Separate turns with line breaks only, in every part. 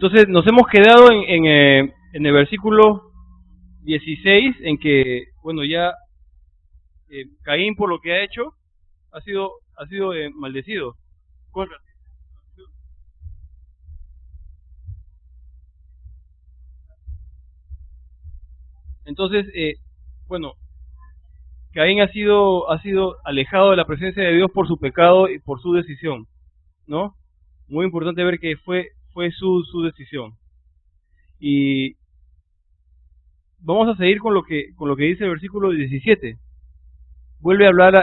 Entonces nos hemos quedado en el versículo 16, en que, bueno, ya Caín, por lo que ha hecho, ha sido maldecido. Entonces, bueno, Caín ha sido alejado de la presencia de Dios por su pecado y por su decisión, ¿no? Muy importante ver que fue su decisión. Y vamos a seguir con lo que dice el versículo 17. Vuelve a hablar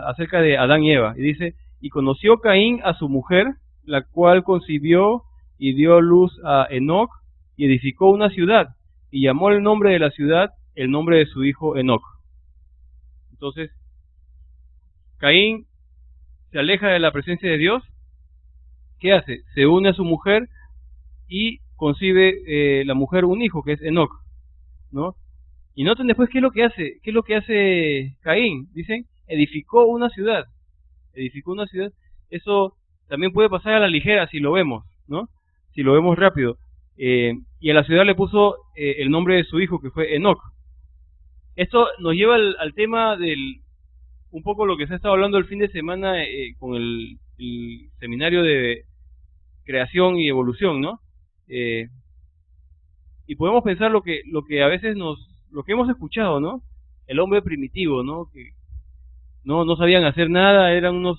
acerca de Adán y Eva, y dice: y conoció Caín a su mujer, la cual concibió y dio luz a Enoc, y edificó una ciudad, y llamó el nombre de la ciudad el nombre de su hijo Enoc. Entonces, Caín se aleja de la presencia de Dios. ¿Qué hace? Se une a su mujer y concibe la mujer un hijo, que es Enoc, ¿no? Y noten después qué es lo que hace Caín. Dicen, edificó una ciudad. Edificó una ciudad. Eso también puede pasar a la ligera si lo vemos, ¿no? Si lo vemos rápido. Y a la ciudad le puso el nombre de su hijo, que fue Enoc. Esto nos lleva al tema un poco lo que se ha estado hablando el fin de semana con el seminario de creación y evolución, ¿no? Y podemos pensar lo que a veces lo que hemos escuchado, ¿no? El hombre primitivo, ¿no? Que no sabían hacer nada, eran unos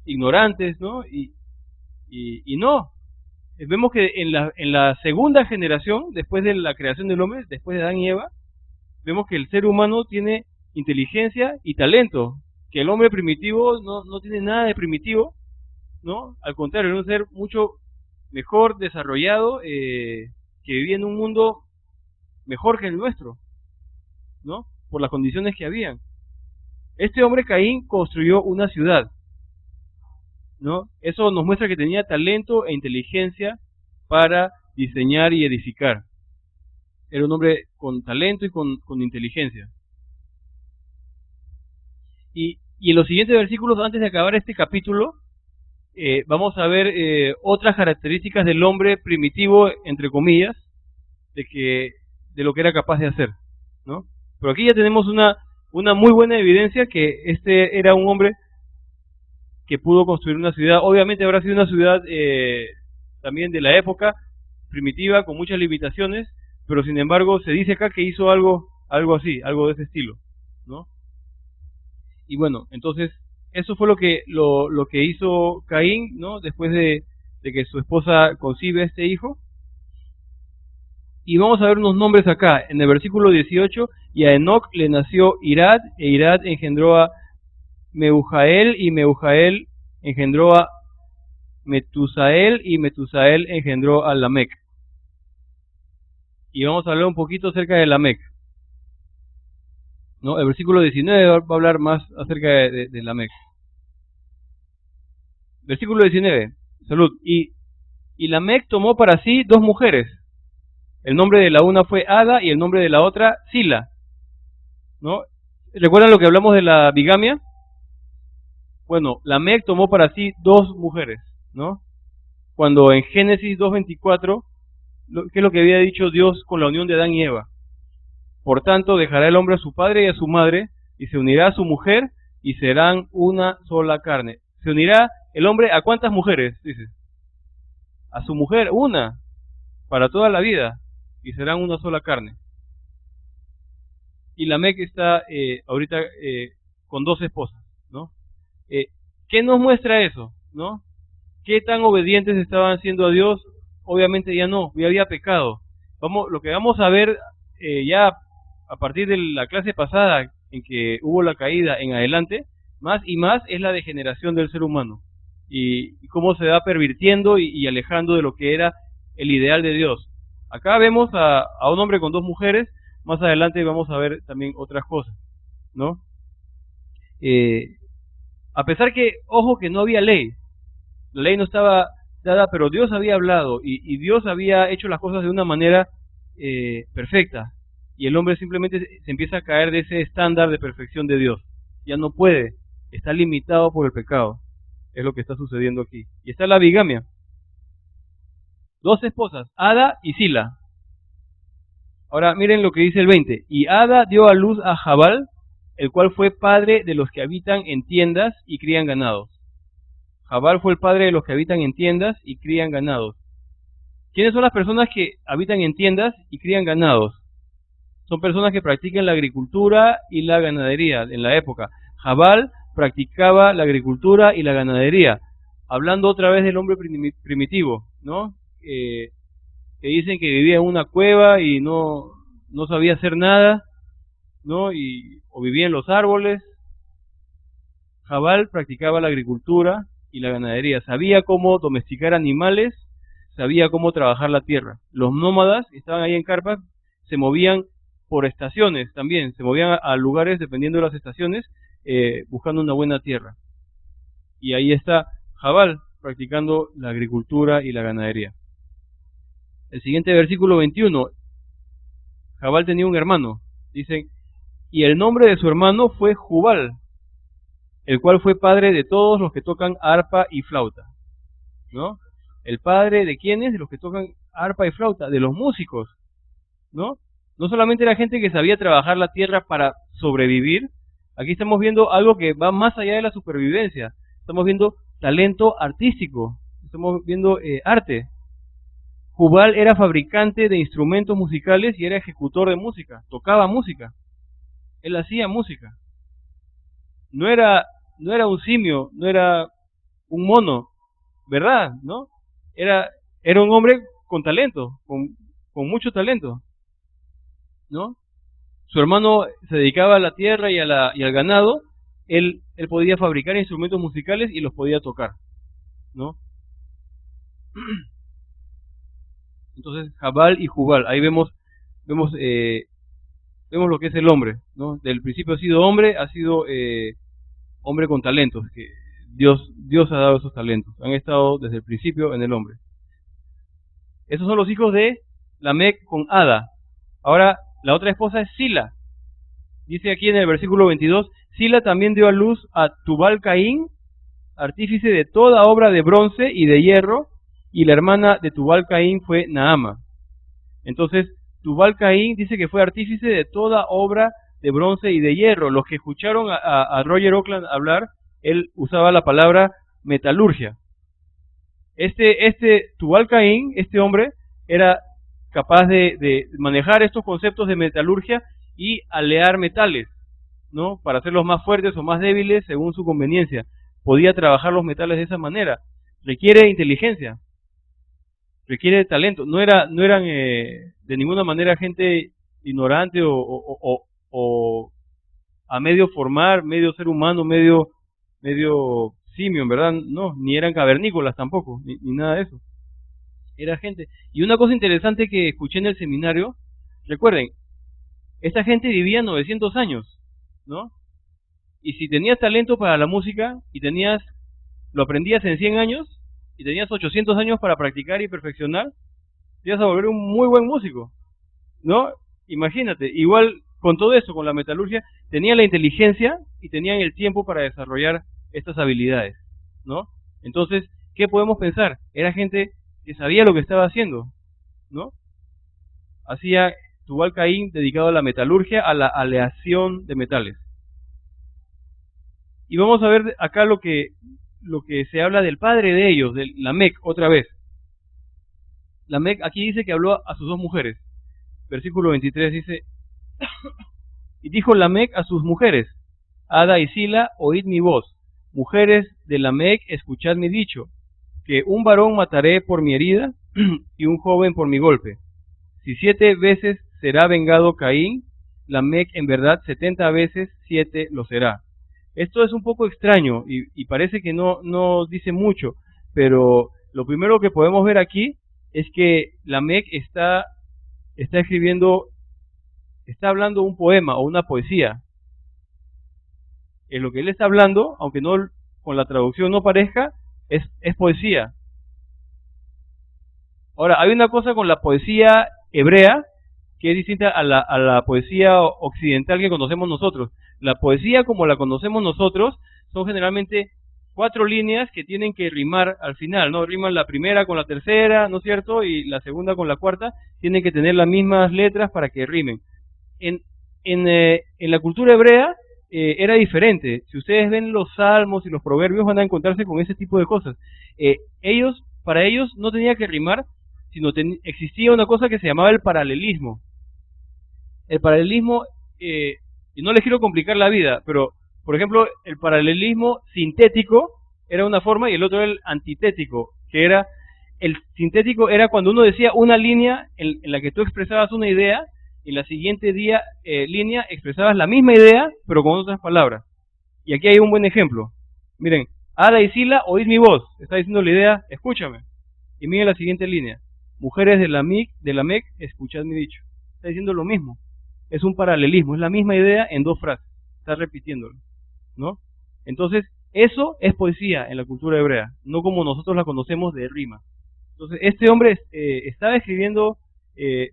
ignorantes, ¿no? Y no. Vemos que en la segunda generación, después de la creación del hombre, después de Adán y Eva, vemos que el ser humano tiene inteligencia y talento, que el hombre primitivo no tiene nada de primitivo, ¿no? Al contrario, es un ser mucho mejor desarrollado, que vivía en un mundo mejor que el nuestro, ¿no? Por las condiciones que habían. Este hombre Caín construyó una ciudad, ¿no? Eso nos muestra que tenía talento e inteligencia para diseñar y edificar. Era un hombre con talento y con inteligencia. Y en los siguientes versículos, antes de acabar este capítulo, vamos a ver otras características del hombre primitivo, entre comillas, de lo que era capaz de hacer, ¿no? Pero aquí ya tenemos una muy buena evidencia que este era un hombre que pudo construir una ciudad. Obviamente habrá sido una ciudad también de la época primitiva, con muchas limitaciones, pero sin embargo se dice acá que hizo algo así, algo de ese estilo, ¿no? Y bueno, entonces eso fue lo que hizo Caín, ¿no? Después de que su esposa concibe a este hijo. Y vamos a ver unos nombres acá, en el versículo 18, y a Enoc le nació Irad, e Irad engendró a Mehujael, y Mehujael engendró a Metusael, y Metusael engendró a Lamec. Y vamos a hablar un poquito acerca de Lamec, ¿no? El versículo 19 va a hablar más acerca de Lamec. Versículo 19, salud. Y Lamec tomó para sí dos mujeres. El nombre de la una fue Ada y el nombre de la otra Sila, ¿no? ¿Recuerdan lo que hablamos de la bigamia? Bueno, Lamec tomó para sí dos mujeres, ¿no? Cuando en Génesis 2:24, ¿qué es lo que había dicho Dios con la unión de Adán y Eva? Por tanto, dejará el hombre a su padre y a su madre, y se unirá a su mujer, y serán una sola carne. ¿Se unirá el hombre a cuántas mujeres? Dice. A su mujer, una, para toda la vida, y serán una sola carne. Y Lamec está ahorita con dos esposas, ¿no? ¿Qué nos muestra eso, no? ¿Qué tan obedientes estaban siendo a Dios? Obviamente ya no, ya había pecado. Lo que vamos a ver ya a partir de la clase pasada, en que hubo la caída en adelante, más y más es la degeneración del ser humano, y cómo se va pervirtiendo y alejando de lo que era el ideal de Dios. Acá vemos a un hombre con dos mujeres. Más adelante vamos a ver también otras cosas, ¿no? A pesar que, ojo, que no había ley, la ley no estaba dada, pero Dios había hablado, y Dios había hecho las cosas de una manera perfecta, y el hombre simplemente se empieza a caer de ese estándar de perfección de Dios. Ya no puede, está limitado por el pecado. Es lo que está sucediendo aquí. Y está la bigamia. Dos esposas, Ada y Sila. Ahora miren lo que dice el 20. Y Ada dio a luz a Jabal, el cual fue padre de los que habitan en tiendas y crían ganados. Jabal fue el padre de los que habitan en tiendas y crían ganados. ¿Quiénes son las personas que habitan en tiendas y crían ganados? Son personas que practican la agricultura y la ganadería en la época. Jabal practicaba la agricultura y la ganadería. Hablando otra vez del hombre primitivo, ¿no? Que dicen que vivía en una cueva y no sabía hacer nada, ¿no? O vivía en los árboles. Jabal practicaba la agricultura y la ganadería. Sabía cómo domesticar animales, sabía cómo trabajar la tierra. Los nómadas que estaban ahí en carpas se movían por estaciones también, se movían a lugares dependiendo de las estaciones, buscando una buena tierra. Y ahí está Jabal practicando la agricultura y la ganadería. El siguiente versículo 21, Jabal tenía un hermano, dicen, y el nombre de su hermano fue Jubal, el cual fue padre de todos los que tocan arpa y flauta, ¿no? El padre de quiénes, de los que tocan arpa y flauta, de los músicos, ¿no? No solamente era gente que sabía trabajar la tierra para sobrevivir, aquí estamos viendo algo que va más allá de la supervivencia, estamos viendo talento artístico, estamos viendo arte. Jubal era fabricante de instrumentos musicales y era ejecutor de música, tocaba música, él hacía música. No era un simio, no era un mono, ¿verdad? ¿No? Era un hombre con talento, con mucho talento, ¿no? Su hermano se dedicaba a la tierra y al ganado, él podía fabricar instrumentos musicales y los podía tocar, ¿no? Entonces, Jabal y Jubal, ahí vemos lo que es el hombre, ¿no? Del principio ha sido hombre hombre con talentos, que Dios ha dado esos talentos, han estado desde el principio en el hombre. Esos son los hijos de Lamec con Ada. Ahora, la otra esposa es Sila. Dice aquí en el versículo 22, Sila también dio a luz a Tubal Caín, artífice de toda obra de bronce y de hierro, y la hermana de Tubal Caín fue Naama. Entonces, Tubal Caín dice que fue artífice de toda obra de bronce y de hierro. Los que escucharon a Roger Oakland hablar, él usaba la palabra metalurgia. Este Tubal Caín, este hombre, era capaz de manejar estos conceptos de metalurgia y alear metales, ¿no? Para hacerlos más fuertes o más débiles según su conveniencia. Podía trabajar los metales de esa manera. Requiere inteligencia, requiere talento. No eran de ninguna manera gente ignorante o a medio formar, medio ser humano, medio simio, en verdad, no, ni eran cavernícolas tampoco, ni nada de eso. Era gente. Y una cosa interesante que escuché en el seminario, recuerden, esta gente vivía 900 años, ¿no? Y si tenías talento para la música y lo aprendías en 100 años y tenías 800 años para practicar y perfeccionar, te ibas a volver un muy buen músico, ¿no? Imagínate, igual con todo eso, con la metalurgia, tenían la inteligencia y tenían el tiempo para desarrollar estas habilidades, ¿no? Entonces, ¿qué podemos pensar? Era gente que sabía lo que estaba haciendo, ¿no? Hacía Tubal Caín dedicado a la metalurgia, a la aleación de metales. Y vamos a ver acá lo que se habla del padre de ellos, de Lamec, otra vez. Lamec aquí dice que habló a sus dos mujeres. Versículo 23 dice, y dijo Lamec a sus mujeres, Ada y Sila, oíd mi voz. Mujeres de Lamec, escuchad mi dicho, que un varón mataré por mi herida y un joven por mi golpe. Si 7 veces será vengado Caín, Lamec en verdad 70 veces 7 lo será. Esto es un poco extraño y parece que no dice mucho, pero lo primero que podemos ver aquí es que Lamec está escribiendo, está hablando un poema o una poesía. En lo que él está hablando, aunque no con la traducción no parezca, es poesía. Ahora, hay una cosa con la poesía hebrea que es distinta a la poesía occidental que conocemos nosotros. La poesía como la conocemos nosotros son generalmente 4 líneas que tienen que rimar al final, ¿no? Riman la primera con la tercera, ¿no es cierto? Y la segunda con la cuarta, tienen que tener las mismas letras para que rimen. En la cultura hebrea era diferente. Si ustedes ven los salmos y los proverbios, van a encontrarse con ese tipo de cosas. Para ellos no tenía que rimar, sino existía una cosa que se llamaba el paralelismo. El paralelismo, y no les quiero complicar la vida, pero por ejemplo, el paralelismo sintético era una forma y el otro era el antitético, que era, el sintético era cuando uno decía una línea en la que tú expresabas una idea, y en la siguiente línea expresabas la misma idea, pero con otras palabras. Y aquí hay un buen ejemplo. Miren, Ada y Sila, oíd mi voz. Está diciendo la idea, escúchame. Y miren la siguiente línea. Mujeres de la Mec, escuchad mi dicho. Está diciendo lo mismo. Es un paralelismo, es la misma idea en 2 frases. Está repitiéndolo, ¿no? Entonces, eso es poesía en la cultura hebrea, no como nosotros la conocemos de rima. Entonces, este hombre estaba escribiendo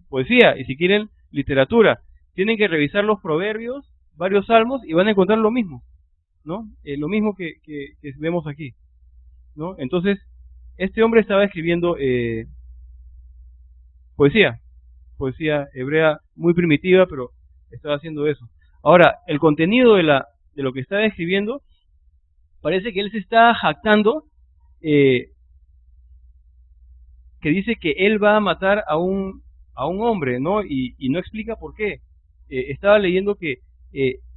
poesía, y si quieren literatura, tienen que revisar los proverbios, varios salmos, y van a encontrar lo mismo, ¿no? Lo mismo que vemos aquí, ¿no? Entonces, este hombre estaba escribiendo poesía hebrea muy primitiva, pero estaba haciendo eso. Ahora, el contenido de lo que estaba escribiendo, parece que él se está jactando, que dice que él va a matar a un hombre, ¿no? Y no explica por qué. Estaba leyendo que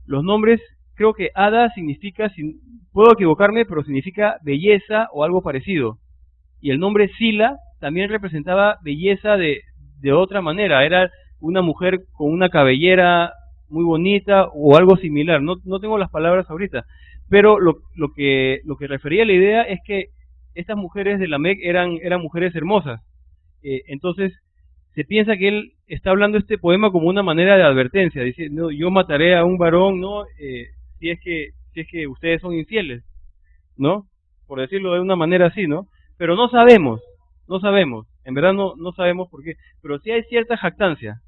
los nombres, creo que Ada significa, puedo equivocarme, pero significa belleza o algo parecido. Y el nombre Sila también representaba belleza de otra manera. Era una mujer con una cabellera muy bonita o algo similar. No tengo las palabras ahorita. Pero lo que refería la idea es que estas mujeres de la Mec eran mujeres hermosas. Entonces, se piensa que él está hablando este poema como una manera de advertencia. Dice, no, yo mataré a un varón, ¿no? Si es que ustedes son infieles, ¿no? Por decirlo de una manera así, ¿no? Pero no sabemos, en verdad no sabemos por qué, pero sí hay cierta jactancia,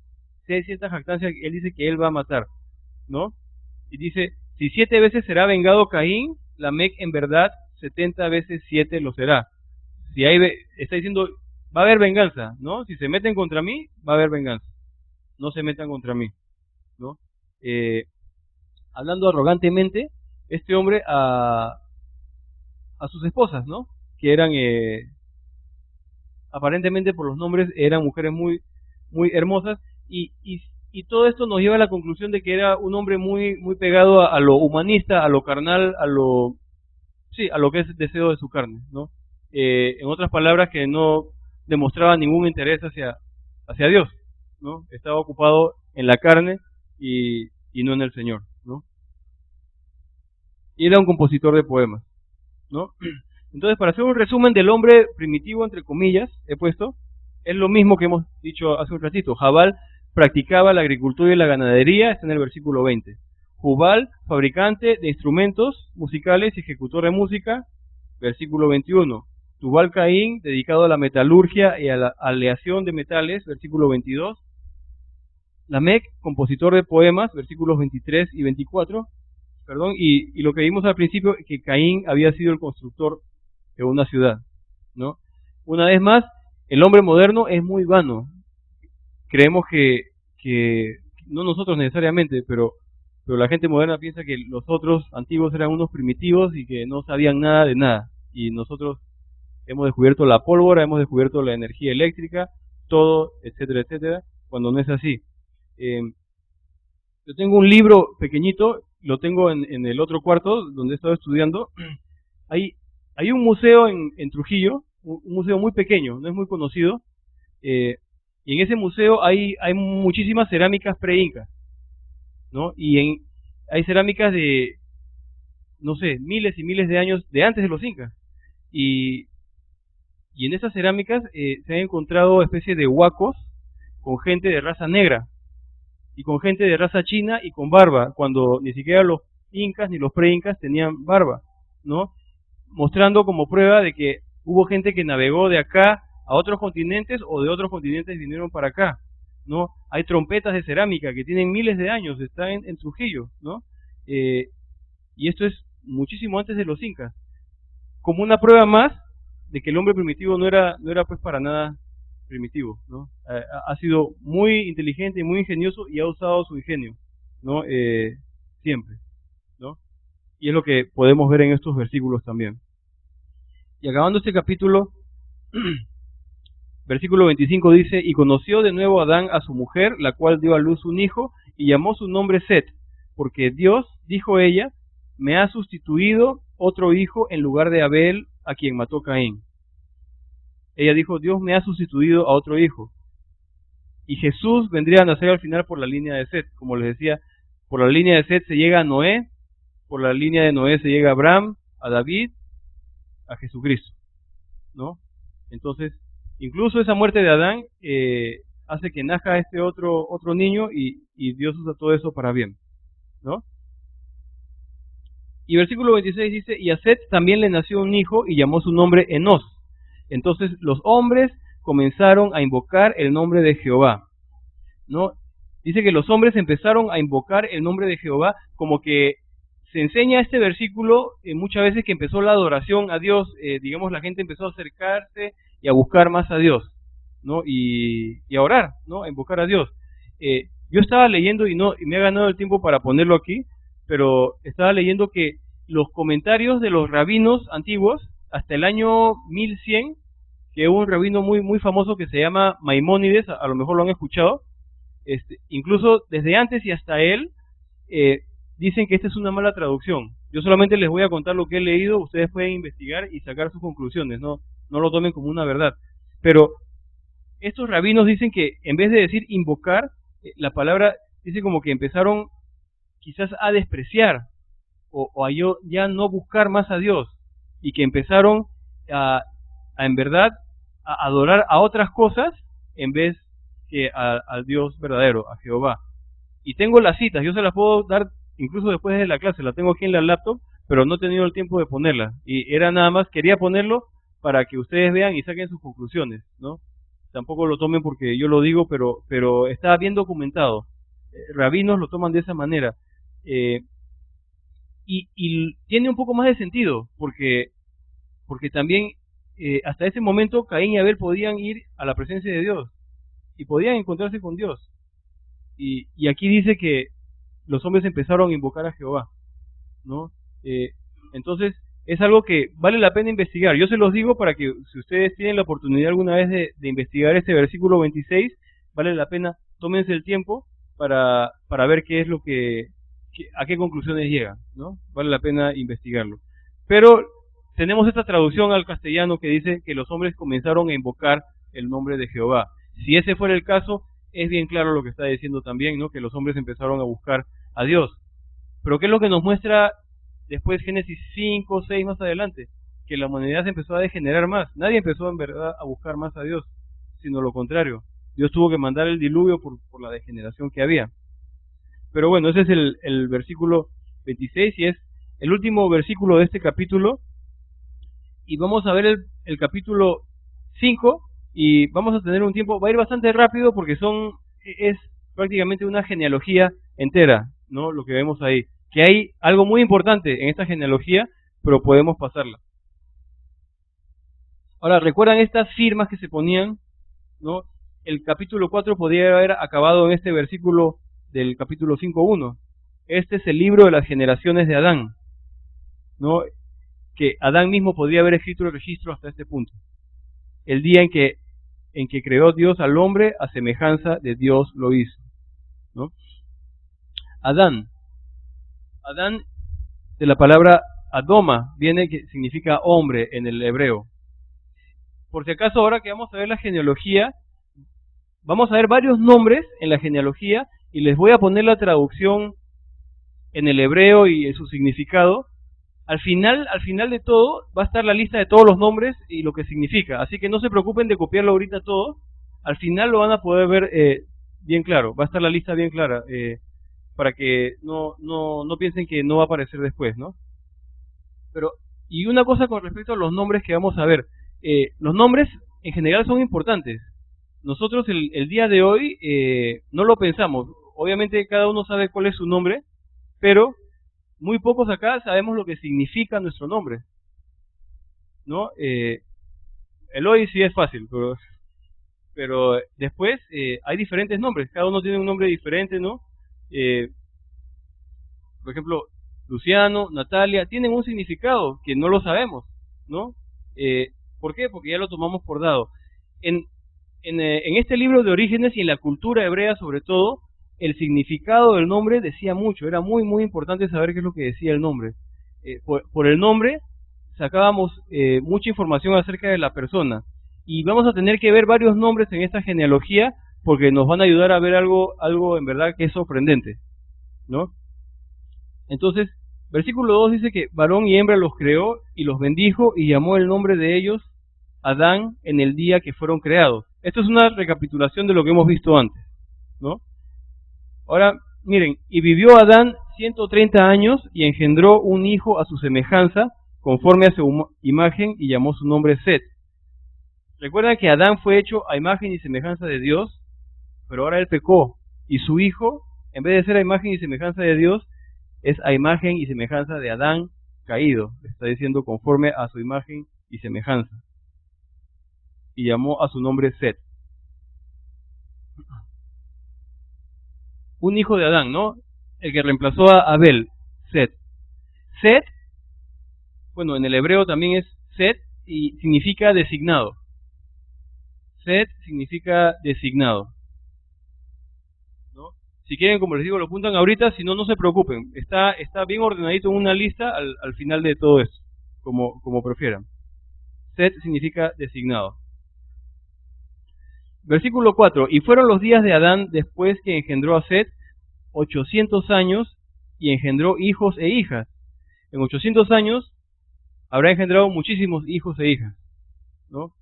él dice que él va a matar, ¿no? Y dice, si 7 veces será vengado Caín, la Mec en verdad 70 veces 7 lo será. Si está diciendo, va a haber venganza, ¿no? Si se meten contra mí, va a haber venganza, no se metan contra mí, ¿no? Hablando arrogantemente, este hombre a sus esposas, ¿no? Que eran, aparentemente por los nombres, eran mujeres muy hermosas, y todo esto nos lleva a la conclusión de que era un hombre muy pegado a lo humanista, a lo carnal, a lo que es deseo de su carne, ¿no? En otras palabras, que no demostraba ningún interés hacia Dios, ¿no? Estaba ocupado en la carne y no en el Señor, ¿no? Y era un compositor de poemas, ¿no? Entonces, para hacer un resumen del hombre primitivo, entre comillas, he puesto, es lo mismo que hemos dicho hace un ratito. Jabal practicaba la agricultura y la ganadería, está en el versículo 20. Jubal, fabricante de instrumentos musicales y ejecutor de música, versículo 21. Tubal Caín, dedicado a la metalurgia y a la aleación de metales, versículo 22. Lamec, compositor de poemas, versículos 23 y 24. Perdón, y lo que vimos al principio, que Caín había sido el constructor de una ciudad, ¿no? Una vez más, el hombre moderno es muy vano. Creemos que no nosotros necesariamente, pero la gente moderna piensa que los otros antiguos eran unos primitivos y que no sabían nada de nada. Y nosotros hemos descubierto la pólvora, hemos descubierto la energía eléctrica, todo, etcétera, etcétera, cuando no es así. Yo tengo un libro pequeñito, lo tengo en el otro cuarto donde he estado estudiando. Hay un museo en Trujillo, un museo muy pequeño, no es muy conocido, y en ese museo hay muchísimas cerámicas pre-incas, ¿no? Y hay cerámicas de, no sé, miles y miles de años de antes de los incas. Y en esas cerámicas se han encontrado especies de huacos con gente de raza negra y con gente de raza china y con barba, cuando ni siquiera los incas ni los pre-incas tenían barba, ¿no? Mostrando como prueba de que hubo gente que navegó de acá a otros continentes o de otros continentes vinieron para acá, ¿no? Hay trompetas de cerámica que tienen miles de años, están en Trujillo, ¿no? Y esto es muchísimo antes de los incas. como una prueba más de que el hombre primitivo no era pues para nada primitivo, ¿no? Ha sido muy inteligente y muy ingenioso y ha usado su ingenio, ¿no? Siempre, ¿no? Y es lo que podemos ver en estos versículos también. Y acabando este capítulo, versículo 25 dice, y conoció de nuevo Adán a su mujer, la cual dio a luz un hijo, y llamó su nombre Set, porque Dios, dijo ella, me ha sustituido otro hijo en lugar de Abel, a quien mató Caín. Ella dijo, Dios me ha sustituido a otro hijo. Y Jesús vendría a nacer al final por la línea de Set. Como les decía, por la línea de Set se llega a Noé, por la línea de Noé se llega a Abraham, a David, a Jesucristo, ¿no? Entonces, incluso esa muerte de Adán hace que nazca este otro niño y Dios usa todo eso para bien, ¿no? Y versículo 26 dice, y a Set también le nació un hijo y llamó su nombre Enos. Entonces los hombres comenzaron a invocar el nombre de Jehová, ¿no? Dice que los hombres empezaron a invocar el nombre de Jehová, como que se enseña este versículo muchas veces que empezó la adoración a Dios, digamos la gente empezó a acercarse y a buscar más a Dios, ¿no? Y a orar, ¿no? A invocar a Dios. Yo estaba leyendo y me ha ganado el tiempo para ponerlo aquí, pero estaba leyendo que los comentarios de los rabinos antiguos, hasta el año 1100, que hubo un rabino muy famoso que se llama Maimónides, a lo mejor lo han escuchado, incluso desde antes y hasta él, dicen que esta es una mala traducción. Yo solamente les voy a contar lo que he leído, ustedes pueden investigar y sacar sus conclusiones, no lo tomen como una verdad. Pero estos rabinos dicen que en vez de decir invocar, la palabra dice como que empezaron quizás a despreciar o a ya no buscar más a Dios y que empezaron a en verdad a adorar a otras cosas en vez que al Dios verdadero, a Jehová. Y tengo las citas, yo se las puedo dar incluso después de la clase, la tengo aquí en la laptop, pero no he tenido el tiempo de ponerla. Y era nada más, quería ponerlo para que ustedes vean y saquen sus conclusiones, ¿no? Tampoco lo tomen porque yo lo digo, pero está bien documentado. Rabinos lo toman de esa manera. Y tiene un poco más de sentido, porque también hasta ese momento Caín y Abel podían ir a la presencia de Dios y podían encontrarse con Dios. Y aquí dice que los hombres empezaron a invocar a Jehová, ¿no? Entonces es algo que vale la pena investigar. Yo se los digo para que si ustedes tienen la oportunidad alguna vez de investigar este versículo 26, vale la pena, tómense el tiempo para ver qué es lo a qué conclusiones llegan, ¿no? Vale la pena investigarlo. Pero tenemos esta traducción al castellano que dice que los hombres comenzaron a invocar el nombre de Jehová. Si ese fuera el caso, es bien claro lo que está diciendo también, ¿no? Que los hombres empezaron a buscar a Dios. Pero ¿qué es lo que nos muestra después Génesis 5, 6 más adelante? Que la humanidad se empezó a degenerar más. Nadie empezó en verdad a buscar más a Dios, sino lo contrario. Dios tuvo que mandar el diluvio por la degeneración que había. Pero bueno, ese es el versículo 26 y es el último versículo de este capítulo. Y vamos a ver el capítulo 5 y vamos a tener un tiempo, va a ir bastante rápido porque es prácticamente una genealogía entera, ¿no? Lo que vemos ahí. Que hay algo muy importante en esta genealogía, pero podemos pasarla. Ahora, ¿recuerdan estas firmas que se ponían? ¿No? El capítulo 4 podría haber acabado en este versículo del capítulo 5.1. Este es el libro de las generaciones de Adán, ¿no? Que Adán mismo podría haber escrito el registro hasta este punto. El día en que creó Dios al hombre, a semejanza de Dios lo hizo, ¿no? Adán, de la palabra Adoma, viene que significa hombre en el hebreo. Por si acaso, ahora que vamos a ver la genealogía, vamos a ver varios nombres en la genealogía y les voy a poner la traducción en el hebreo y su significado. Al final de todo va a estar la lista de todos los nombres y lo que significa, así que no se preocupen de copiarlo ahorita todo, al final lo van a poder ver bien claro, va a estar la lista bien clara, para que no piensen que no va a aparecer después, ¿no? Pero, y una cosa con respecto a los nombres que vamos a ver, los nombres en general son importantes. Nosotros el día de hoy no lo pensamos, obviamente cada uno sabe cuál es su nombre, pero muy pocos acá sabemos lo que significa nuestro nombre. ¿no? Eloi sí es fácil, pero después hay diferentes nombres, cada uno tiene un nombre diferente, ¿no? Eh, por ejemplo, Luciano, Natalia, tienen un significado que no lo sabemos, ¿no? Eh, ¿Por qué? Porque ya lo tomamos por dado. En, en este libro de Orígenes y en la cultura hebrea sobre todo, el significado del nombre decía mucho, era muy muy importante saber qué es lo que decía el nombre. Por el nombre sacábamos mucha información acerca de la persona, y vamos a tener que ver varios nombres en esta genealogía porque nos van a ayudar a ver algo en verdad que es sorprendente, ¿no? Entonces, versículo 2 dice que varón y hembra los creó y los bendijo y llamó el nombre de ellos Adán en el día que fueron creados. Esto es una recapitulación de lo que hemos visto antes, ¿no? Ahora, miren, y vivió Adán 130 años y engendró un hijo a su semejanza, conforme a su imagen, y llamó su nombre Set. Recuerdan que Adán fue hecho a imagen y semejanza de Dios, pero ahora él pecó, y su hijo, en vez de ser a imagen y semejanza de Dios, es a imagen y semejanza de Adán caído. Está diciendo conforme a su imagen y semejanza. Y llamó a su nombre Set. Un hijo de Adán, ¿no? El que reemplazó a Abel, Set. Set, bueno, en el hebreo también es Set y significa designado. Set significa designado, ¿no? Si quieren, como les digo, lo apuntan ahorita, si no, no se preocupen. Está bien ordenadito en una lista al final de todo esto, como prefieran. Set significa designado. Versículo 4. Y fueron los días de Adán después que engendró a Set 800 años y engendró hijos e hijas. En 800 años habrá engendrado muchísimos hijos e hijas, ¿no?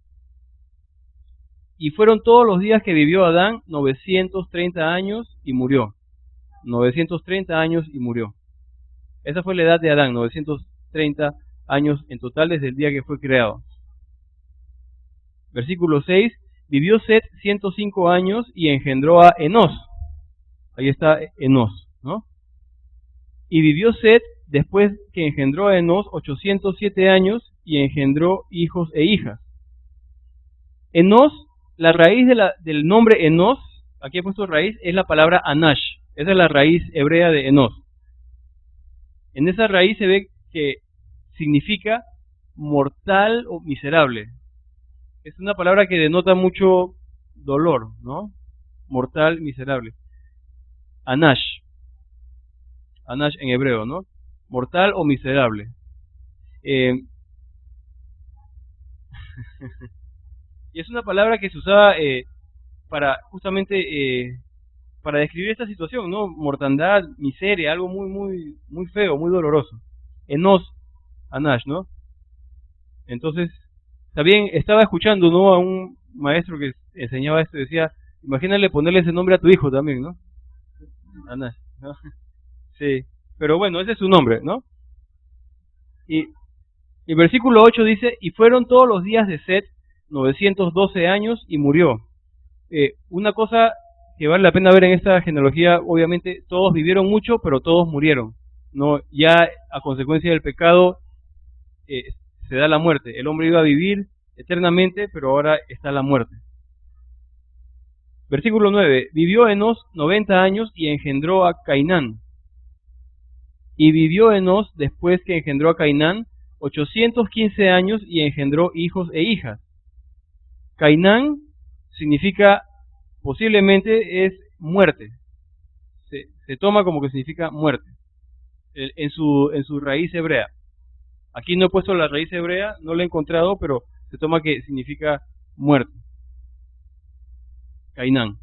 Y fueron todos los días que vivió Adán 930 años y murió. 930 años y murió. Esa fue la edad de Adán, 930 años en total desde el día que fue creado. Versículo 6. Vivió Set 105 años y engendró a Enos. Ahí está Enos, ¿no? Y vivió Set después que engendró a Enos 807 años y engendró hijos e hijas. Enos, la raíz del nombre Enos, aquí he puesto raíz, es la palabra Anash. Esa es la raíz hebrea de Enos. En esa raíz se ve que significa mortal o miserable. Es una palabra que denota mucho dolor, ¿no? Mortal, miserable. Anash. Anash en hebreo, ¿no? Mortal o miserable. Y es una palabra que se usaba para justamente para describir esta situación, ¿no? Mortandad, miseria, algo muy feo, muy doloroso. Enos, Anash, ¿no? Entonces, también estaba escuchando, ¿no? A un maestro que enseñaba esto y decía, imagínale ponerle ese nombre a tu hijo también, ¿no? Anash, ¿no? Sí, pero bueno, ese es su nombre, ¿no? Y el versículo 8 dice, y fueron todos los días de Set 912 años y murió. Una cosa que vale la pena ver en esta genealogía, obviamente todos vivieron mucho, pero todos murieron, ¿no? Ya a consecuencia del pecado se da la muerte. El hombre iba a vivir eternamente, pero ahora está la muerte. Versículo 9. Vivió Enos 90 años y engendró a Cainán. Y vivió Enos después que engendró a Cainán 815 años y engendró hijos e hijas. Cainán significa, posiblemente es muerte. Se toma como que significa muerte en su raíz hebrea. Aquí no he puesto la raíz hebrea, no la he encontrado, pero se toma que significa muerte. Cainán,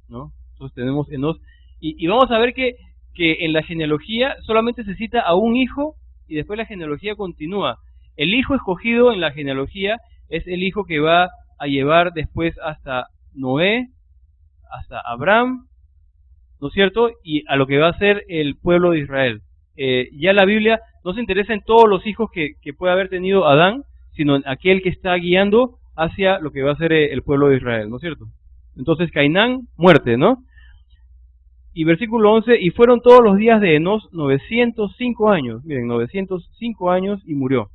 ¿no? Entonces tenemos Enos. Y vamos a ver que en la genealogía solamente se cita a un hijo y después la genealogía continúa. El hijo escogido en la genealogía es el hijo que va a llevar después hasta Noé, hasta Abraham, ¿no es cierto? Y a lo que va a ser el pueblo de Israel. Ya la Biblia no se interesa en todos los hijos que puede haber tenido Adán, sino en aquel que está guiando hacia lo que va a ser el pueblo de Israel, ¿no es cierto? Entonces Cainán, muerte, ¿no? Y versículo 11, y fueron todos los días de Enos 905 años, miren, 905 años y murió.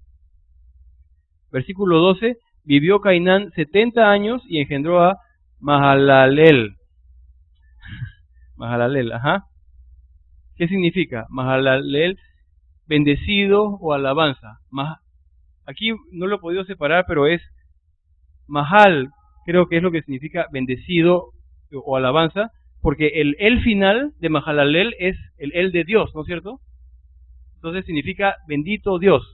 Versículo 12, vivió Cainán 70 años y engendró a Mahalalel. Mahalalel, ajá. ¿Qué significa? Mahalalel, bendecido o alabanza. Aquí no lo he podido separar, pero es Mahal, creo que es lo que significa bendecido o alabanza, porque el final de Mahalalel es el de Dios, ¿no es cierto? Entonces significa bendito Dios.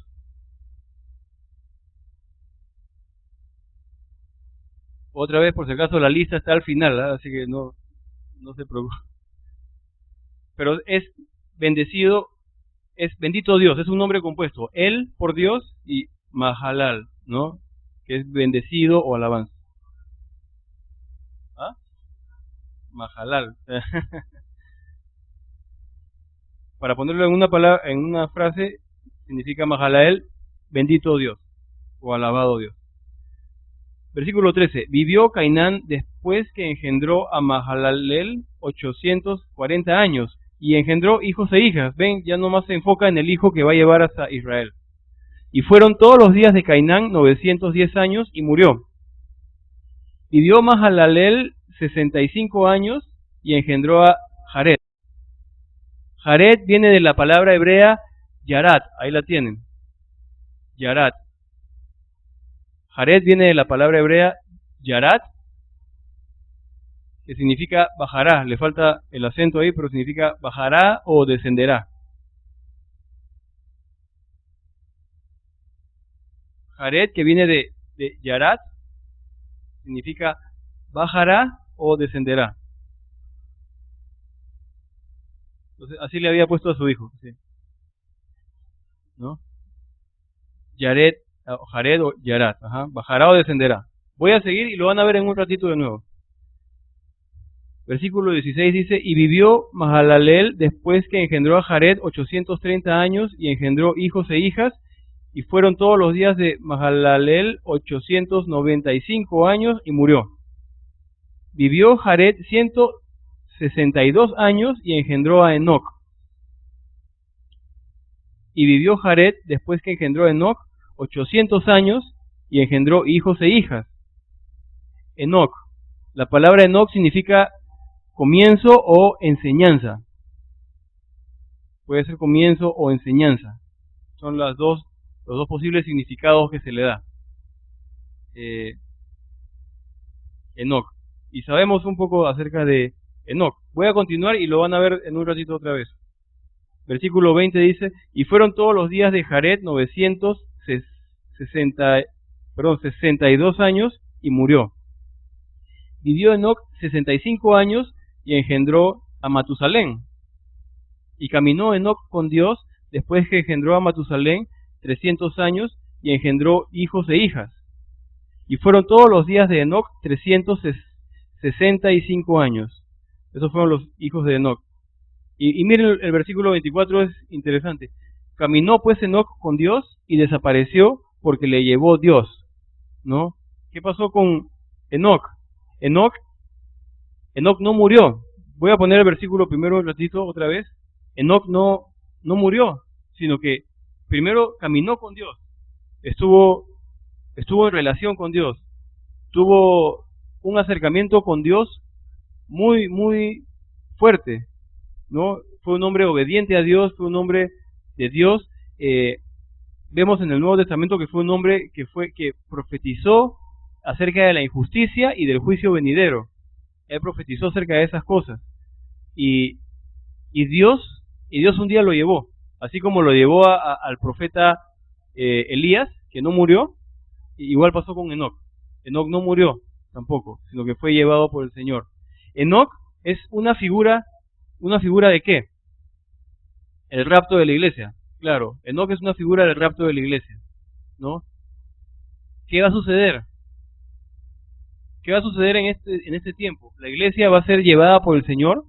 Otra vez, por si acaso, la lista está al final, ¿eh? Así que no se preocupe. Pero es bendecido, es bendito Dios, es un nombre compuesto. Él por Dios y Mahalal, ¿no? Que es bendecido o alabanza. ¿Ah? Mahalal. Para ponerlo en una palabra, en una frase, significa Mahalal, bendito Dios o alabado Dios. Versículo 13. Vivió Cainán después que engendró a Mahalalel 840 años y engendró hijos e hijas. Ven, ya nomás se enfoca en el hijo que va a llevar hasta Israel. Y fueron todos los días de Cainán 910 años y murió. Vivió Mahalalel 65 años y engendró a Jared. Jared viene de la palabra hebrea Yarat, ahí la tienen. Yarat. Jared viene de la palabra hebrea Yarat, que significa bajará, le falta el acento ahí, pero significa bajará o descenderá. Jared, que viene de Yarat, significa bajará o descenderá. Entonces, así le había puesto a su hijo, ¿sí? ¿No? Jared o Yarat, ajá, bajará o descenderá. Voy a seguir y lo van a ver en un ratito de nuevo. Versículo 16 dice, y vivió Mahalalel después que engendró a Jared 830 años y engendró hijos e hijas, y fueron todos los días de Mahalalel 895 años y murió. Vivió Jared 162 años y engendró a Enoc. Y vivió Jared después que engendró a Enoc 800 años y engendró hijos e hijas. Enoc. La palabra Enoc significa comienzo o enseñanza. Puede ser comienzo o enseñanza. Son los dos posibles significados que se le da. Enoc. Y sabemos un poco acerca de Enoc. Voy a continuar y lo van a ver en un ratito otra vez. Versículo 20 dice, y fueron todos los días de Jared 62 años y murió. Vivió Enoc 65 años y engendró a Matusalén. Y caminó Enoc con Dios después que engendró a Matusalén 300 años y engendró hijos e hijas. Y fueron todos los días de Enoc 365 años. Esos fueron los hijos de Enoc. Y miren, el versículo 24 es interesante. Caminó pues Enoc con Dios y desapareció porque le llevó Dios, ¿no? ¿Qué pasó con Enoc? Enoc no murió. Voy a poner el versículo primero un ratito otra vez. Enoc no murió, sino que primero caminó con Dios. Estuvo en relación con Dios. Tuvo un acercamiento con Dios muy, muy fuerte, ¿no? Fue un hombre obediente a Dios, fue un hombre de Dios. Vemos en el Nuevo Testamento que fue un hombre que profetizó acerca de la injusticia y del juicio venidero. Él profetizó acerca de esas cosas. Y Dios un día lo llevó, así como lo llevó al profeta Elías, que no murió. Igual pasó con Enoc. Enoc no murió tampoco, sino que fue llevado por el Señor. Enoc es una figura ¿de qué? El rapto de la iglesia. Claro, Enoc es una figura del rapto de la iglesia, ¿no? ¿Qué va a suceder? ¿Qué va a suceder en este tiempo? La iglesia va a ser llevada por el Señor.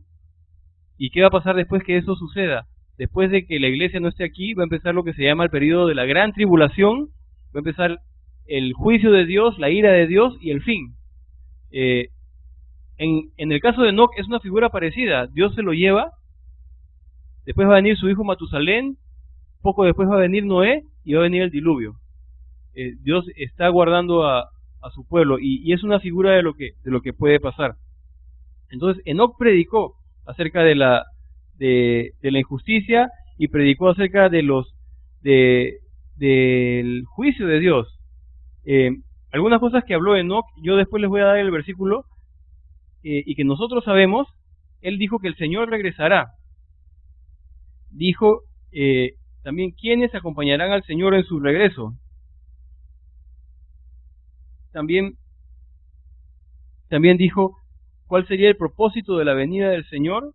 ¿Y qué va a pasar después que eso suceda? Después de que la iglesia no esté aquí, va a empezar lo que se llama el periodo de la gran tribulación. Va a empezar el juicio de Dios, la ira de Dios y el fin. En el caso de Enoc es una figura parecida. Dios se lo lleva, después va a venir su hijo Matusalén, poco después va a venir Noé y va a venir el diluvio, Dios está guardando a su pueblo, y es una figura de lo que puede pasar. Entonces, Enoc predicó acerca de la injusticia, y predicó acerca de del juicio de Dios. Algunas cosas que habló Enoc, yo después les voy a dar el versículo, y que nosotros sabemos. Él dijo que el Señor regresará. Dijo también quiénes acompañarán al Señor en su regreso. También dijo cuál sería el propósito de la venida del Señor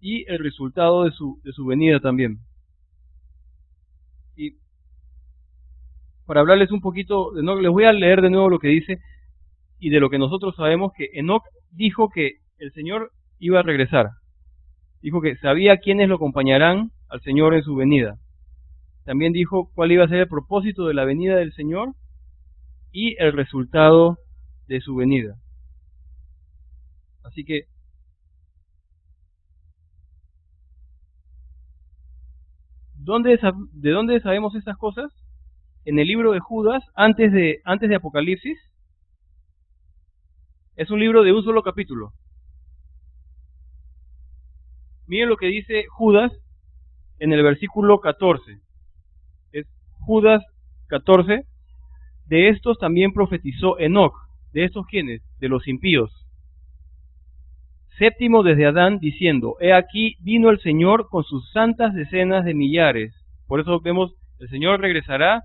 y el resultado de su venida también. Y para hablarles un poquito de Enoc, les voy a leer de nuevo lo que dice, y de lo que nosotros sabemos, que Enoc dijo que el Señor iba a regresar. Dijo que sabía quiénes lo acompañarán al Señor en su venida. También dijo cuál iba a ser el propósito de la venida del Señor y el resultado de su venida. Así que ¿de dónde sabemos estas cosas? En el libro de Judas, antes de Apocalipsis. Es un libro de un solo capítulo. Miren lo que dice Judas en el versículo 14. Es Judas 14. De estos también profetizó Enoc. ¿De estos quiénes? De los impíos. Séptimo desde Adán, diciendo: he aquí vino el Señor con sus santas decenas de millares. Por eso vemos, el Señor regresará.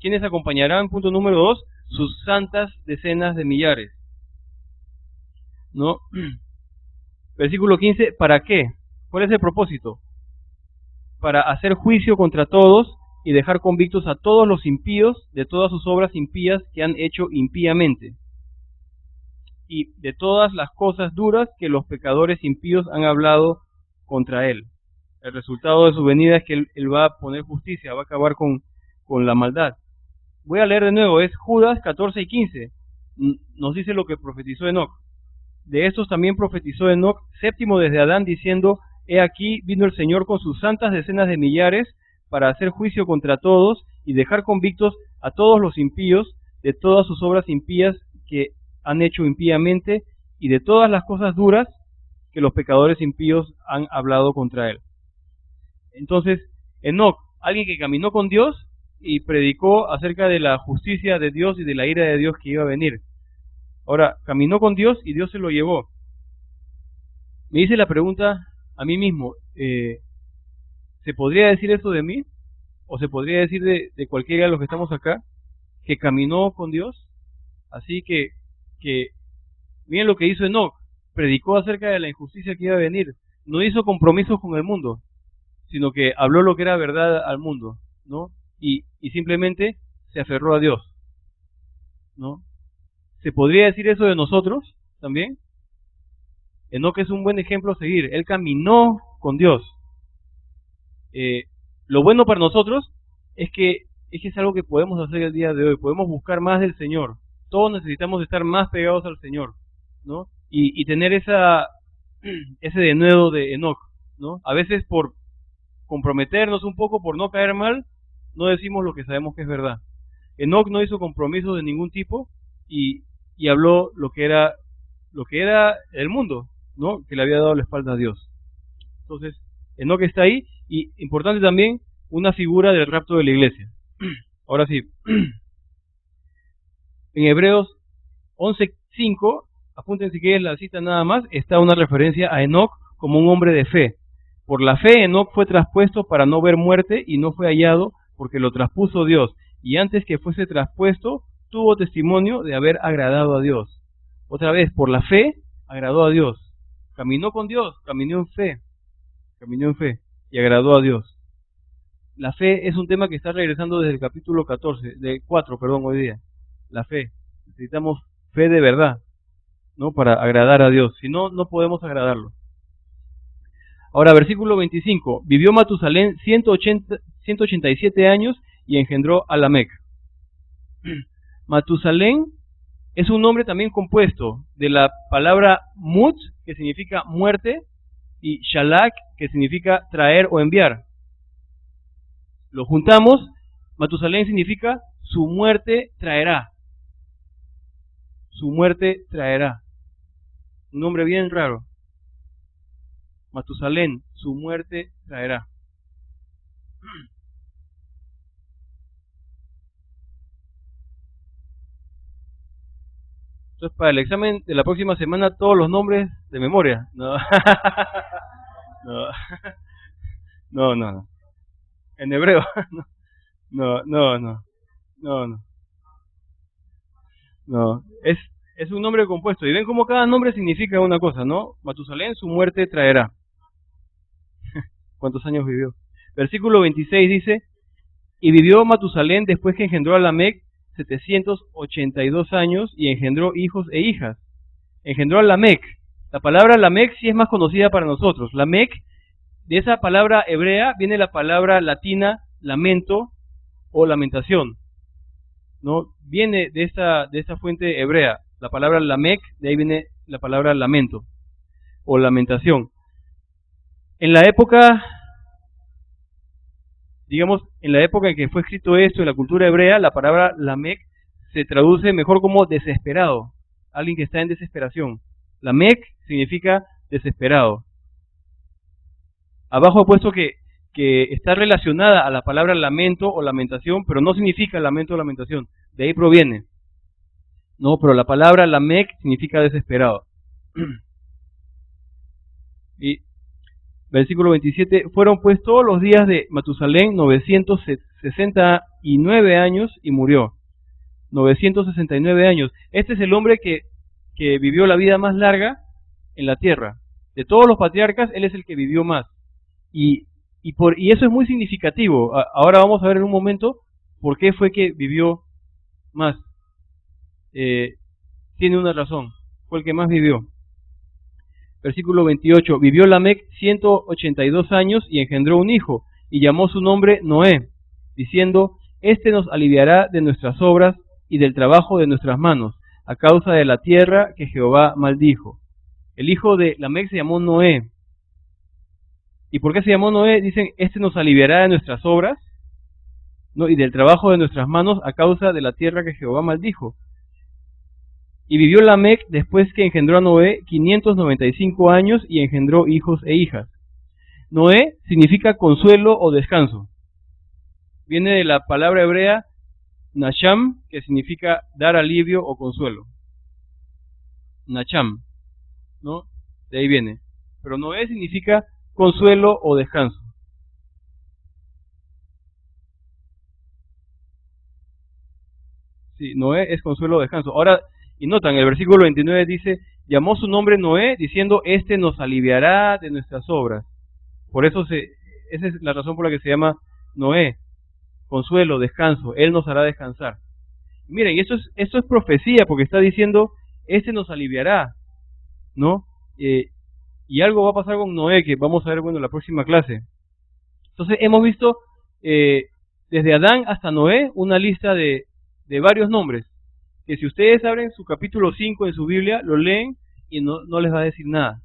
¿Quiénes acompañarán? Punto número 2, sus santas decenas de millares. ¿No? Versículo 15, ¿para qué? ¿Cuál es el propósito? Para hacer juicio contra todos y dejar convictos a todos los impíos de todas sus obras impías que han hecho impíamente, y de todas las cosas duras que los pecadores impíos han hablado contra él. El resultado de su venida es que él va a poner justicia, va a acabar con la maldad. Voy a leer de nuevo, es Judas 14 y 15. Nos dice lo que profetizó Enoc. De estos también profetizó Enoc, séptimo desde Adán, diciendo: he aquí vino el Señor con sus santas decenas de millares para hacer juicio contra todos y dejar convictos a todos los impíos de todas sus obras impías que han hecho impíamente, y de todas las cosas duras que los pecadores impíos han hablado contra él. Entonces, Enoc, alguien que caminó con Dios y predicó acerca de la justicia de Dios y de la ira de Dios que iba a venir. Ahora, caminó con Dios y Dios se lo llevó. Me hice la pregunta a mí mismo, ¿se podría decir eso de mí? ¿O se podría decir de cualquiera de los que estamos acá, que caminó con Dios? Así que miren lo que hizo Enoc, predicó acerca de la injusticia que iba a venir. No hizo compromisos con el mundo, sino que habló lo que era verdad al mundo, ¿no? Y simplemente se aferró a Dios, ¿no? ¿Se podría decir eso de nosotros también? Enoc es un buen ejemplo a seguir. Él caminó con Dios. Lo bueno para nosotros es que es algo que podemos hacer el día de hoy. Podemos buscar más del Señor. Todos necesitamos estar más pegados al Señor, ¿no? Y tener ese denuedo de Enoc, ¿no? A veces por comprometernos un poco, por no caer mal, no decimos lo que sabemos que es verdad. Enoc no hizo compromisos de ningún tipo y habló lo que era el mundo, ¿no? Que le había dado la espalda a Dios. Entonces, Enoc está ahí, y importante también, una figura del rapto de la iglesia. Ahora sí, en Hebreos 11:5, apunten si quieren la cita nada más, está una referencia a Enoc como un hombre de fe. Por la fe Enoc fue traspuesto para no ver muerte, y no fue hallado porque lo traspuso Dios, y antes que fuese traspuesto tuvo testimonio de haber agradado a Dios. Otra vez, por la fe agradó a Dios. Caminó con Dios, caminó en fe y agradó a Dios. La fe es un tema que está regresando desde el capítulo 4, hoy día. La fe. Necesitamos fe de verdad, ¿no? Para agradar a Dios. Si no, no podemos agradarlo. Ahora, versículo 25. Vivió Matusalén 187 años y engendró a Lamec. Matusalén es un nombre también compuesto de la palabra mut, que significa muerte, y shalak, que significa traer o enviar. Lo juntamos Matusalén significa su muerte traerá. Su muerte traerá. Un nombre bien raro. Matusalén, su muerte traerá. Entonces, para el examen de la próxima semana, todos los nombres de memoria. No, no, no, no, no. En hebreo. No, no, no, no, no, no. Es un nombre compuesto. Y ven cómo cada nombre significa una cosa, ¿no? Matusalén, su muerte traerá. ¿Cuántos años vivió? Versículo 26 dice, y vivió Matusalén después que engendró a Lamec 782 años y engendró hijos e hijas. Engendró a Lamec. La palabra Lamec sí es más conocida para nosotros. Lamec, de esa palabra hebrea viene la palabra latina lamento o lamentación, ¿no? Viene de esa fuente hebrea. La palabra Lamec, de ahí viene la palabra lamento o lamentación. En la época, digamos, en la época en que fue escrito esto, en la cultura hebrea, la palabra Lamec se traduce mejor como desesperado, alguien que está en desesperación. Lamec significa desesperado. Abajo he puesto que está relacionada a la palabra lamento o lamentación, pero no significa lamento o lamentación, de ahí proviene. No, pero la palabra Lamec significa desesperado. Y versículo 27, fueron pues todos los días de Matusalén 969 años y murió. 969 años. Este es el hombre que vivió la vida más larga en la tierra. De todos los patriarcas, él es el que vivió más. Y eso es muy significativo. Ahora vamos a ver en un momento por qué fue que vivió más. Tiene una razón. Fue el que más vivió. Versículo 28. Vivió Lamec 182 años y engendró un hijo, y llamó su nombre Noé, diciendo, este nos aliviará de nuestras obras y del trabajo de nuestras manos, a causa de la tierra que Jehová maldijo. El hijo de Lamec se llamó Noé. ¿Y por qué se llamó Noé? Dicen, este nos aliviará de nuestras obras, ¿no? Y del trabajo de nuestras manos a causa de la tierra que Jehová maldijo. Y vivió Lamec después que engendró a Noé 595 años y engendró hijos e hijas. Noé significa consuelo o descanso. Viene de la palabra hebrea Nacham, que significa dar alivio o consuelo. Nacham, ¿no? De ahí viene. Pero Noé significa consuelo o descanso. Sí, Noé es consuelo o descanso. Ahora, y notan, el versículo 29 dice, llamó su nombre Noé, diciendo, este nos aliviará de nuestras obras. Por eso esa es la razón por la que se llama Noé, consuelo, descanso, él nos hará descansar. Miren, esto es profecía, porque está diciendo, este nos aliviará, ¿no? Y algo va a pasar con Noé, que vamos a ver, bueno, en la próxima clase. Entonces, hemos visto, desde Adán hasta Noé, una lista de varios nombres, que si ustedes abren su capítulo 5 en su Biblia, lo leen y no les va a decir nada,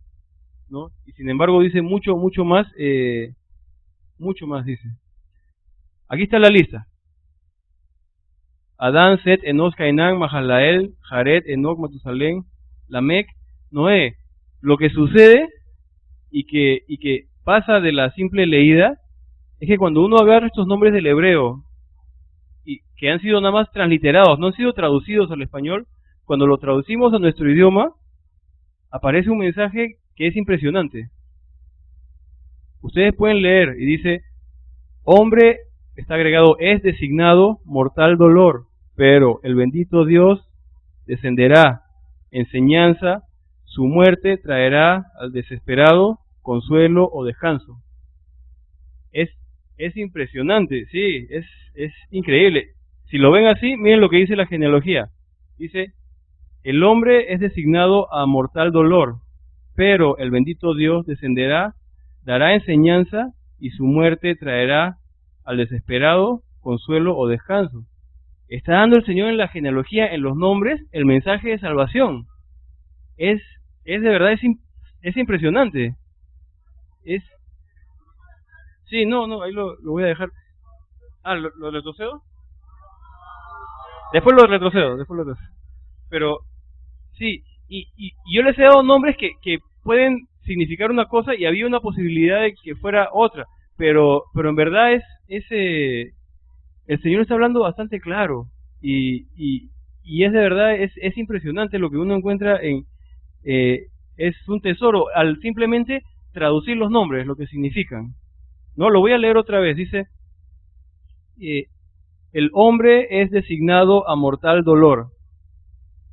¿no? Y sin embargo dice mucho más dice. Aquí está la lista. Adán, Set, Enos, Cainán, Mahalael, Jared, Enoc, Matusalén, Lamec, Noé. Lo que sucede y que pasa de la simple leída es que cuando uno agarra estos nombres del hebreo y que han sido nada más transliterados, no han sido traducidos al español, cuando lo traducimos a nuestro idioma, aparece un mensaje que es impresionante. Ustedes pueden leer y dice, hombre, está agregado, es designado mortal dolor, pero el bendito Dios descenderá, enseñanza, su muerte traerá al desesperado consuelo o descanso. Es impresionante, sí, es increíble. Si lo ven así, miren lo que dice la genealogía. Dice, el hombre es designado a mortal dolor, pero el bendito Dios descenderá, dará enseñanza y su muerte traerá al desesperado consuelo o descanso. Está dando el Señor en la genealogía, en los nombres, el mensaje de salvación. Es de verdad, es impresionante. Sí, no, ahí lo voy a dejar. Ah, ¿lo retrocedo? Después lo retrocedo, Pero sí, y yo les he dado nombres que pueden significar una cosa y había una posibilidad de que fuera otra, pero en verdad el Señor está hablando bastante claro y, y, y es de verdad, es impresionante lo que uno encuentra eh, es un tesoro al simplemente traducir los nombres, lo que significan. No, lo voy a leer otra vez, dice, eh, el hombre es designado a mortal dolor,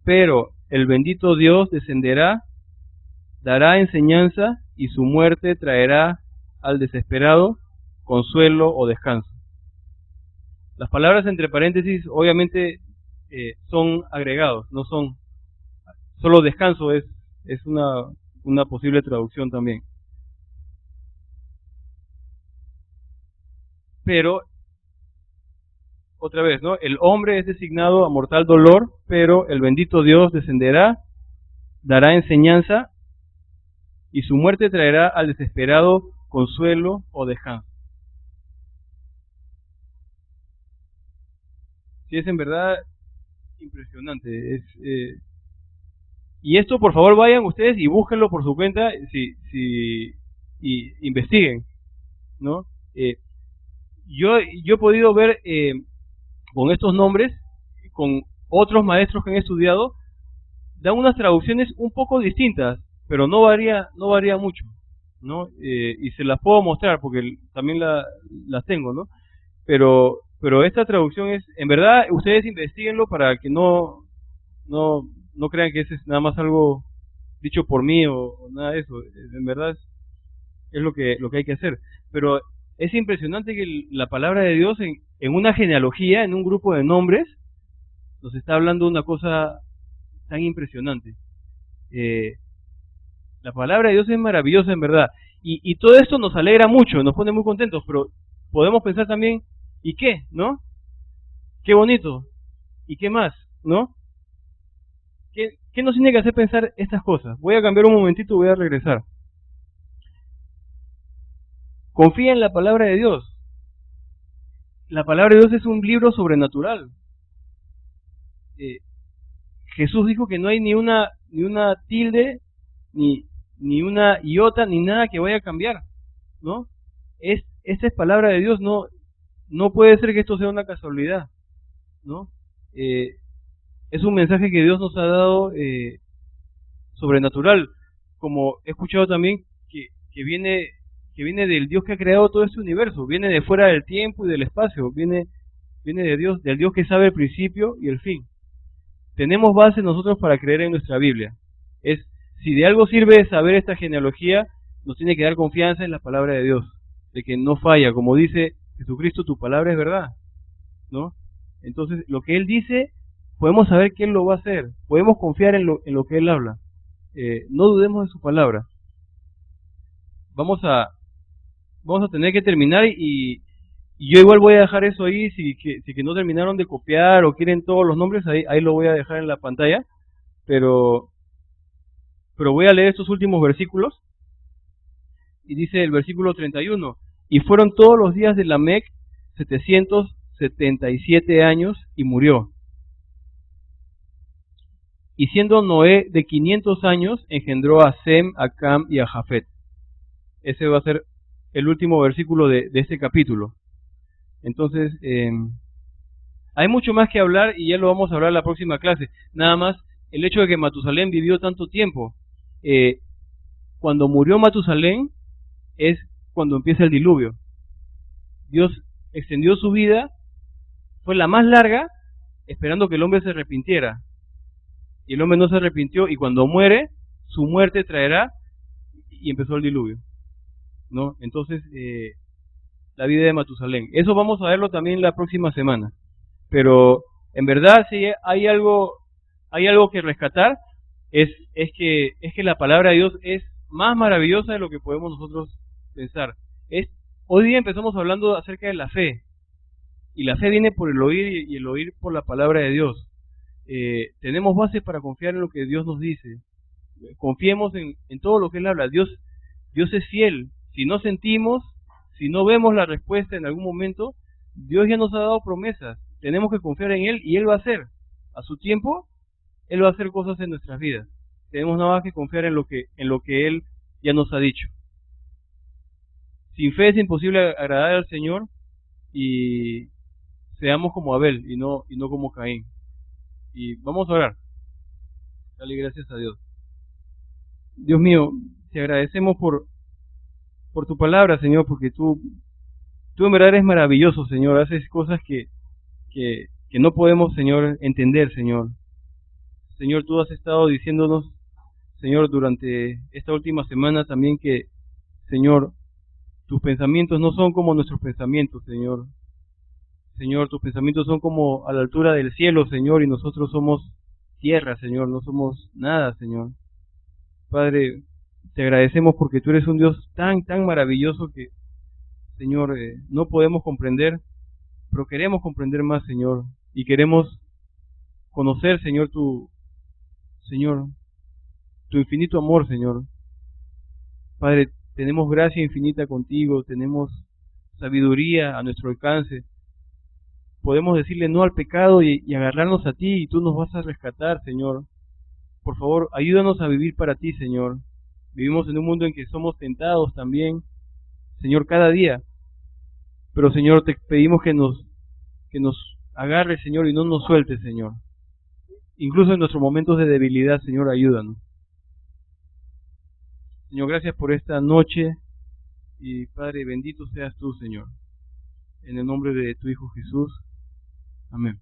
pero el bendito Dios descenderá, dará enseñanza y su muerte traerá al desesperado consuelo o descanso. Las palabras entre paréntesis obviamente son agregados, no son solo descanso, es una posible traducción también. Pero, otra vez, ¿no? El hombre es designado a mortal dolor, pero el bendito Dios descenderá, dará enseñanza y su muerte traerá al desesperado consuelo o descanso. Sí, es en verdad impresionante. Y esto, por favor, vayan ustedes y búsquenlo por su cuenta, y investiguen, ¿no? Eh, yo he podido ver con estos nombres, con otros maestros que han estudiado, dan unas traducciones un poco distintas, pero no varía mucho, ¿no? Y se las puedo mostrar porque también las tengo, ¿no? Pero esta traducción es, en verdad, ustedes investiguenlo para que no crean que ese es nada más algo dicho por mí o nada de eso. En verdad es lo que hay que hacer. Pero es impresionante que la palabra de Dios en una genealogía, en un grupo de nombres, nos está hablando de una cosa tan impresionante. Eh, la palabra de Dios es maravillosa en verdad. Y todo esto nos alegra mucho, nos pone muy contentos, pero podemos pensar también, ¿y qué? ¿No? Qué bonito. ¿Y qué más? ¿No? ¿Qué nos tiene que hacer pensar estas cosas? Voy a cambiar un momentito y voy a regresar. Confía en la palabra de Dios. La palabra de Dios es un libro sobrenatural. Eh, Jesús dijo que no hay ni una tilde, ni una iota, ni nada que vaya a cambiar, ¿no? Esta es palabra de Dios, no puede ser que esto sea una casualidad, ¿no? Es un mensaje que Dios nos ha dado sobrenatural, como he escuchado también que viene del Dios que ha creado todo este universo, viene de fuera del tiempo y del espacio, viene de Dios, del Dios que sabe el principio y el fin. Tenemos base nosotros para creer en nuestra Biblia. Si de algo sirve saber esta genealogía, nos tiene que dar confianza en la palabra de Dios, de que no falla, como dice Jesucristo, tu palabra es verdad, ¿no? Entonces, lo que Él dice, podemos saber que Él lo va a hacer, podemos confiar en lo que Él habla. No dudemos de su palabra. Vamos a tener que terminar y yo igual voy a dejar eso ahí, si que no terminaron de copiar o quieren todos los nombres, ahí lo voy a dejar en la pantalla, pero voy a leer estos últimos versículos, y dice el versículo 31, y fueron todos los días de Lamec 777 años y murió. Y siendo Noé de 500 años, engendró a Sem, a Cam y a Jafet. Ese va a ser el último versículo de este capítulo. Entonces, hay mucho más que hablar y ya lo vamos a hablar en la próxima clase. Nada más, el hecho de que Matusalén vivió tanto tiempo. Cuando murió Matusalén es cuando empieza el diluvio. Dios extendió su vida, fue la más larga, esperando que el hombre se arrepintiera. Y el hombre no se arrepintió y cuando muere, su muerte traerá y empezó el diluvio, ¿no? Entonces, la vida de Matusalén. Eso vamos a verlo también la próxima semana. Pero en verdad si hay algo que rescatar, es que la palabra de Dios es más maravillosa de lo que podemos nosotros pensar. Hoy día empezamos hablando acerca de la fe, y la fe viene por el oír y el oír por la palabra de Dios. Tenemos bases para confiar en lo que Dios nos dice. Confiemos en todo lo que Él habla. Dios es fiel. Si no sentimos, si no vemos la respuesta en algún momento, Dios ya nos ha dado promesas, tenemos que confiar en Él y Él va a hacer. A su tiempo, Él va a hacer cosas en nuestras vidas. Tenemos nada más que confiar en lo que Él ya nos ha dicho. Sin fe es imposible agradar al Señor, y seamos como Abel y no como Caín. Y vamos a orar. Dale gracias a Dios. Dios mío, te agradecemos por tu palabra, Señor, porque tú en verdad eres maravilloso, Señor. Haces cosas que no podemos, Señor, entender, Señor. Señor, tú has estado diciéndonos, Señor, durante esta última semana también que, Señor, tus pensamientos no son como nuestros pensamientos, Señor. Señor, tus pensamientos son como a la altura del cielo, Señor, y nosotros somos tierra, Señor, no somos nada, Señor. Padre, te agradecemos porque tú eres un Dios tan maravilloso que, Señor, no podemos comprender, pero queremos comprender más, Señor, y queremos conocer, Señor, Señor, tu infinito amor, Señor. Padre, tenemos gracia infinita contigo, tenemos sabiduría a nuestro alcance. Podemos decirle no al pecado y agarrarnos a ti, y tú nos vas a rescatar, Señor. Por favor, ayúdanos a vivir para ti, Señor. Vivimos en un mundo en que somos tentados también, Señor, cada día. Pero, Señor, te pedimos que nos agarres, Señor, y no nos sueltes, Señor. Incluso en nuestros momentos de debilidad, Señor, ayúdanos. Señor, gracias por esta noche, y Padre, bendito seas tú, Señor. En el nombre de tu Hijo Jesús. Amén.